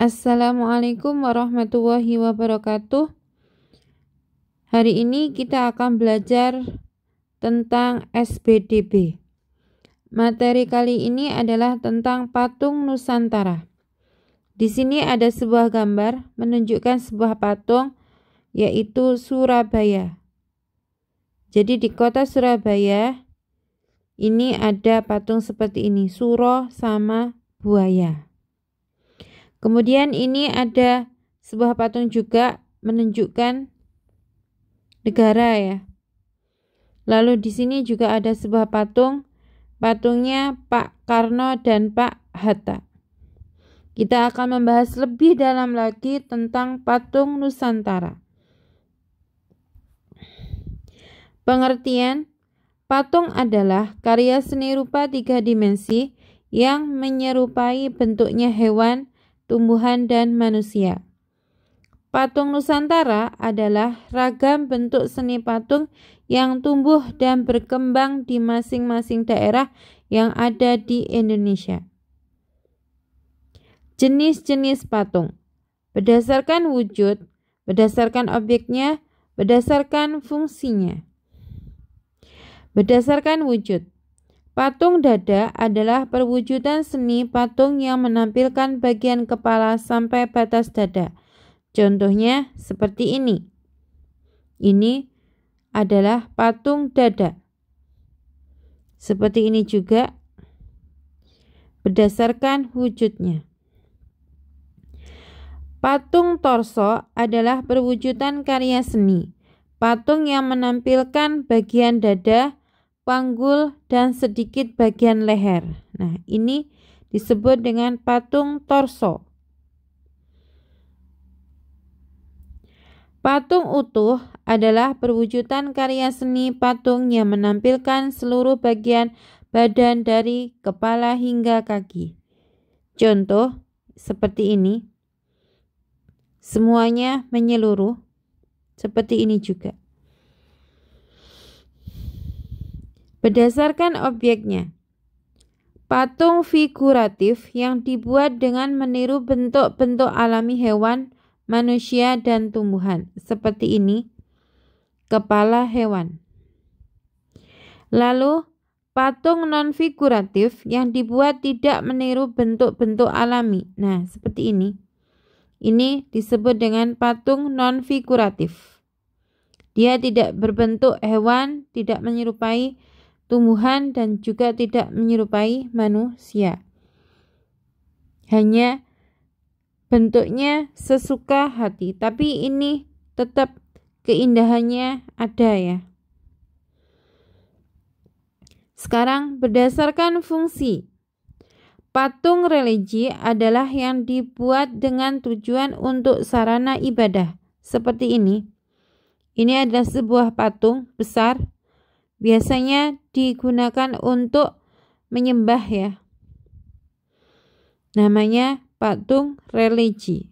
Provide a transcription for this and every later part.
Assalamualaikum warahmatullahi wabarakatuh. Hari ini kita akan belajar tentang SBDB. Materi kali ini adalah tentang patung Nusantara. Di sini ada sebuah gambar menunjukkan sebuah patung, yaitu Surabaya. Jadi di kota Surabaya ini ada patung seperti ini, suro sama buaya. Kemudian ini ada sebuah patung juga menunjukkan negara ya. Lalu di sini juga ada sebuah patung, patungnya Pak Karno dan Pak Hatta. Kita akan membahas lebih dalam lagi tentang patung Nusantara. Pengertian, patung adalah karya seni rupa 3 dimensi yang menyerupai bentuknya hewan, tumbuhan, dan manusia. Patung Nusantara adalah ragam bentuk seni patung yang tumbuh dan berkembang di masing-masing daerah yang ada di Indonesia. Jenis-jenis patung berdasarkan wujud, berdasarkan objeknya, berdasarkan fungsinya. Berdasarkan wujud, patung dada adalah perwujudan seni patung yang menampilkan bagian kepala sampai batas dada. Contohnya seperti ini. Ini adalah patung dada. Seperti ini juga berdasarkan wujudnya. Patung torso adalah perwujudan karya seni. Patung yang menampilkan bagian dada, panggul, dan sedikit bagian leher. Nah, ini disebut dengan patung torso. Patung utuh adalah perwujudan karya seni patung yang menampilkan seluruh bagian badan dari kepala hingga kaki. Contoh seperti ini. Semuanya menyeluruh. Seperti ini juga. Berdasarkan objeknya, patung figuratif yang dibuat dengan meniru bentuk-bentuk alami hewan, manusia, dan tumbuhan. Seperti ini, kepala hewan. Lalu, patung non-figuratif yang dibuat tidak meniru bentuk-bentuk alami. Nah, seperti ini. Ini disebut dengan patung non-figuratif. Dia tidak berbentuk hewan, tidak menyerupai tumbuhan, dan juga tidak menyerupai manusia. Hanya bentuknya sesuka hati, tapi ini tetap keindahannya ada ya. Sekarang berdasarkan fungsi. Patung religi adalah yang dibuat dengan tujuan untuk sarana ibadah. Seperti ini. Ini adalah sebuah patung besar. Biasanya digunakan untuk menyembah ya. Namanya patung religi.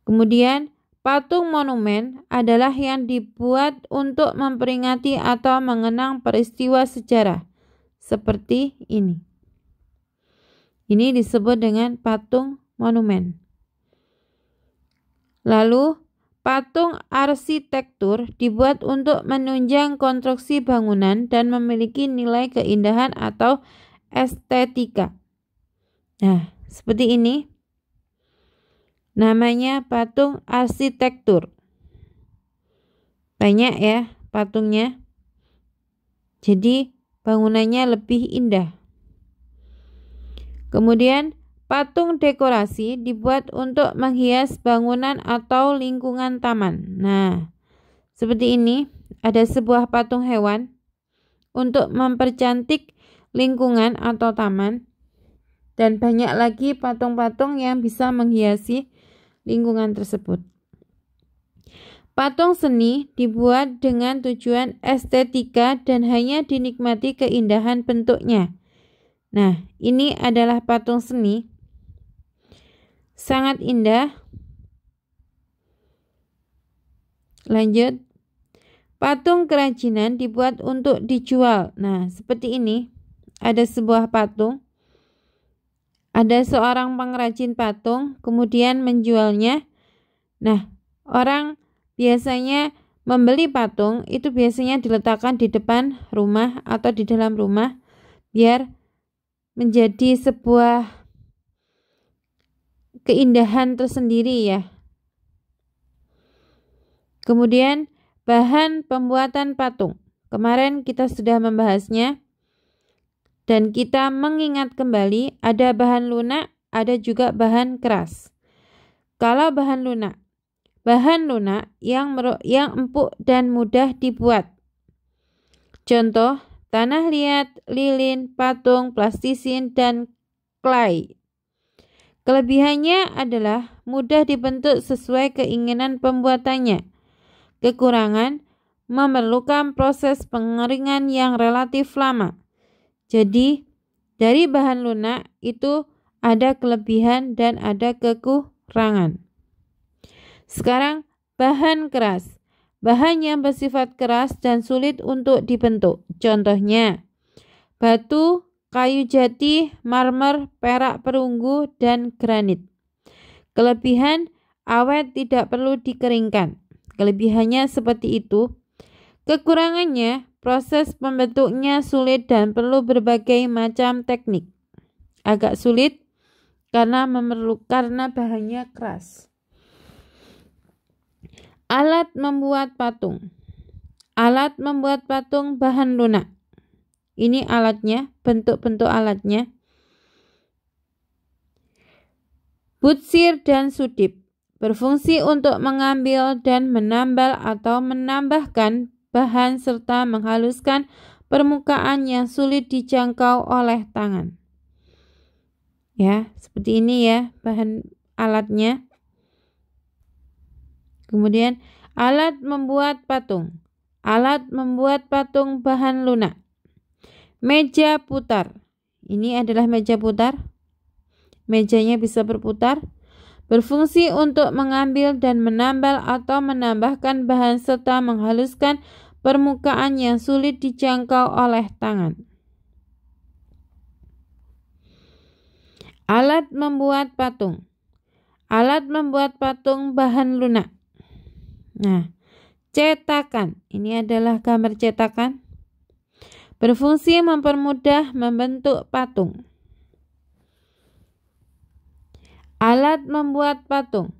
Kemudian patung monumen adalah yang dibuat untuk memperingati atau mengenang peristiwa sejarah. Seperti ini. Ini disebut dengan patung monumen. Lalu, patung arsitektur dibuat untuk menunjang konstruksi bangunan dan memiliki nilai keindahan atau estetika. Nah, seperti ini. Namanya patung arsitektur. Banyak ya patungnya. Jadi, bangunannya lebih indah. Kemudian, patung dekorasi dibuat untuk menghias bangunan atau lingkungan taman. Nah, seperti ini ada sebuah patung hewan untuk mempercantik lingkungan atau taman. Dan banyak lagi patung-patung yang bisa menghiasi lingkungan tersebut. Patung seni dibuat dengan tujuan estetika dan hanya dinikmati keindahan bentuknya. Nah, ini adalah patung seni. Sangat indah. Lanjut. Patung kerajinan dibuat untuk dijual. Nah, seperti ini. Ada sebuah patung. Ada seorang pengrajin patung, kemudian menjualnya. Nah, orang biasanya membeli patung itu biasanya diletakkan di depan rumah atau di dalam rumah biar menjadi sebuah keindahan tersendiri ya. Kemudian bahan pembuatan patung. Kemarin kita sudah membahasnya. Dan kita mengingat kembali ada bahan lunak, ada juga bahan keras. Kalau bahan lunak yang empuk dan mudah dibuat. Contoh, tanah liat, lilin, patung, plastisin, dan clay. Kelebihannya adalah mudah dibentuk sesuai keinginan pembuatannya. Kekurangan, memerlukan proses pengeringan yang relatif lama. Jadi, dari bahan lunak itu ada kelebihan dan ada kekurangan. Sekarang, bahan keras. Bahan yang bersifat keras dan sulit untuk dibentuk. Contohnya, batu, kayu jati, marmer, perak perunggu, dan granit. Kelebihan, awet, tidak perlu dikeringkan. Kelebihannya seperti itu. Kekurangannya, proses pembentuknya sulit dan perlu berbagai macam teknik. Agak sulit karena bahannya keras. Alat membuat patung. Alat membuat patung bahan lunak. Ini alatnya, bentuk-bentuk alatnya. Butsir dan sudip berfungsi untuk mengambil dan menambal atau menambahkan bahan serta menghaluskan permukaan yang sulit dijangkau oleh tangan. Ya, seperti ini ya bahan alatnya. Kemudian alat membuat patung. Alat membuat patung bahan lunak. Meja putar. Ini adalah meja putar. Mejanya bisa berputar. Berfungsi untuk mengambil dan menambal atau menambahkan bahan serta menghaluskan permukaan yang sulit dijangkau oleh tangan. Alat membuat patung. Alat membuat patung bahan lunak. Nah, cetakan. Ini adalah gambar cetakan. Berfungsi mempermudah membentuk patung. Alat membuat patung.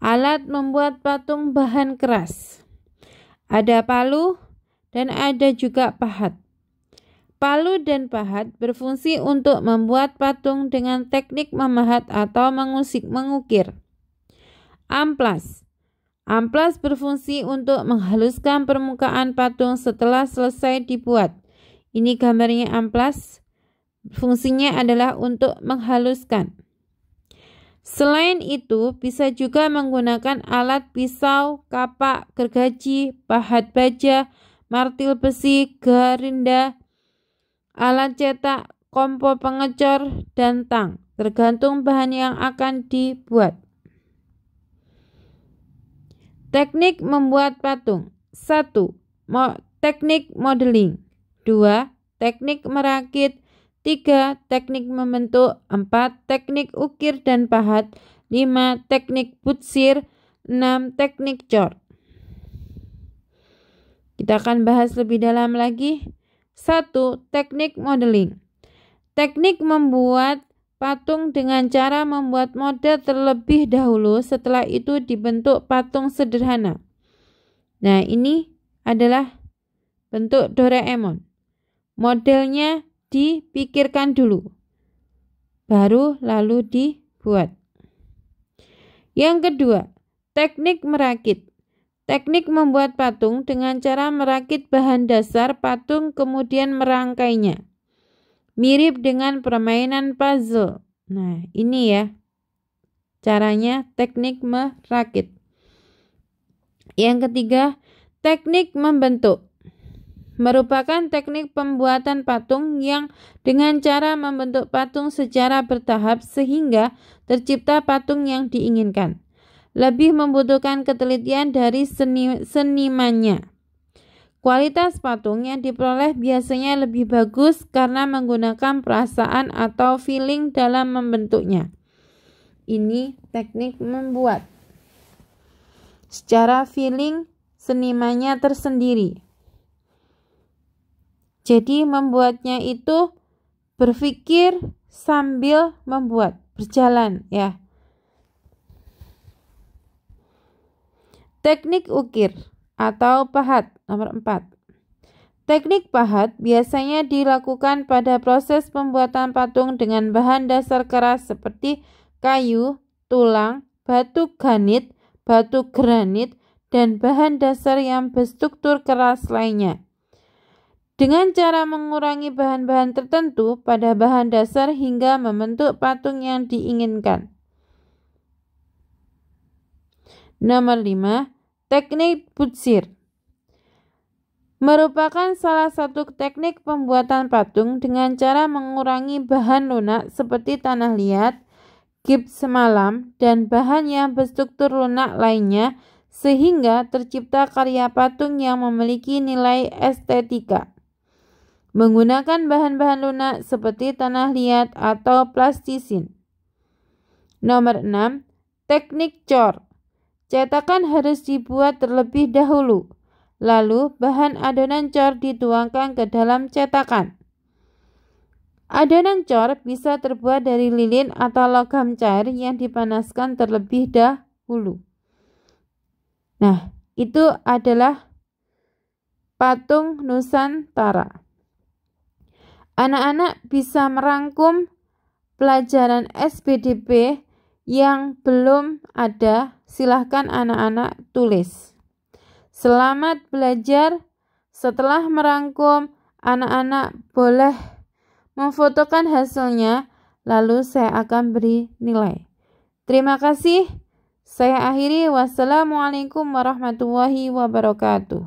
Alat membuat patung bahan keras. Ada palu dan ada juga pahat. Palu dan pahat berfungsi untuk membuat patung dengan teknik memahat atau mengukir. Amplas. Amplas berfungsi untuk menghaluskan permukaan patung setelah selesai dibuat. Ini gambarnya amplas. Fungsinya adalah untuk menghaluskan. Selain itu, bisa juga menggunakan alat pisau, kapak, gergaji, pahat baja, martil besi, gerinda, alat cetak, kompor pengecor, dan tang, tergantung bahan yang akan dibuat. Teknik membuat patung. 1. Teknik modeling. 2. Teknik merakit. 3. Teknik membentuk. 4. Teknik ukir dan pahat. 5. Teknik butsir. 6. Teknik cor. Kita akan bahas lebih dalam lagi. 1. Teknik modeling. Teknik membuat patung dengan cara membuat model terlebih dahulu, setelah itu dibentuk patung sederhana. Nah, ini adalah bentuk Doraemon. Modelnya dipikirkan dulu, baru lalu dibuat. Yang kedua, teknik merakit. Teknik membuat patung dengan cara merakit bahan dasar patung kemudian merangkainya. Mirip dengan permainan puzzle. Nah, ini ya caranya teknik merakit. Yang ketiga, teknik membentuk. Merupakan teknik pembuatan patung yang dengan cara membentuk patung secara bertahap sehingga tercipta patung yang diinginkan. Lebih membutuhkan ketelitian dari senimannya. Kualitas patung yang diperoleh biasanya lebih bagus karena menggunakan perasaan atau feeling dalam membentuknya. Ini teknik membuat. Secara feeling, senimannya tersendiri. Jadi membuatnya itu berpikir sambil membuat, berjalan ya. Teknik ukir atau pahat nomor 4. Teknik pahat biasanya dilakukan pada proses pembuatan patung dengan bahan dasar keras seperti kayu, tulang, batu granit, dan bahan dasar yang berstruktur keras lainnya. Dengan cara mengurangi bahan-bahan tertentu pada bahan dasar hingga membentuk patung yang diinginkan. Nomor 5. Teknik butsir merupakan salah satu teknik pembuatan patung dengan cara mengurangi bahan lunak seperti tanah liat, gips semalam, dan bahan yang berstruktur lunak lainnya sehingga tercipta karya patung yang memiliki nilai estetika. Menggunakan bahan-bahan lunak seperti tanah liat atau plastisin. Nomor 6. Teknik cor. Cetakan harus dibuat terlebih dahulu, lalu bahan adonan cor dituangkan ke dalam cetakan. Adonan cor bisa terbuat dari lilin atau logam cair yang dipanaskan terlebih dahulu. Nah, itu adalah patung Nusantara. Anak-anak bisa merangkum pelajaran SBDP yang belum ada, silahkan anak-anak tulis. Selamat belajar. Setelah merangkum, anak-anak boleh memfotokan hasilnya, lalu saya akan beri nilai. Terima kasih. Saya akhiri. Wassalamualaikum warahmatullahi wabarakatuh.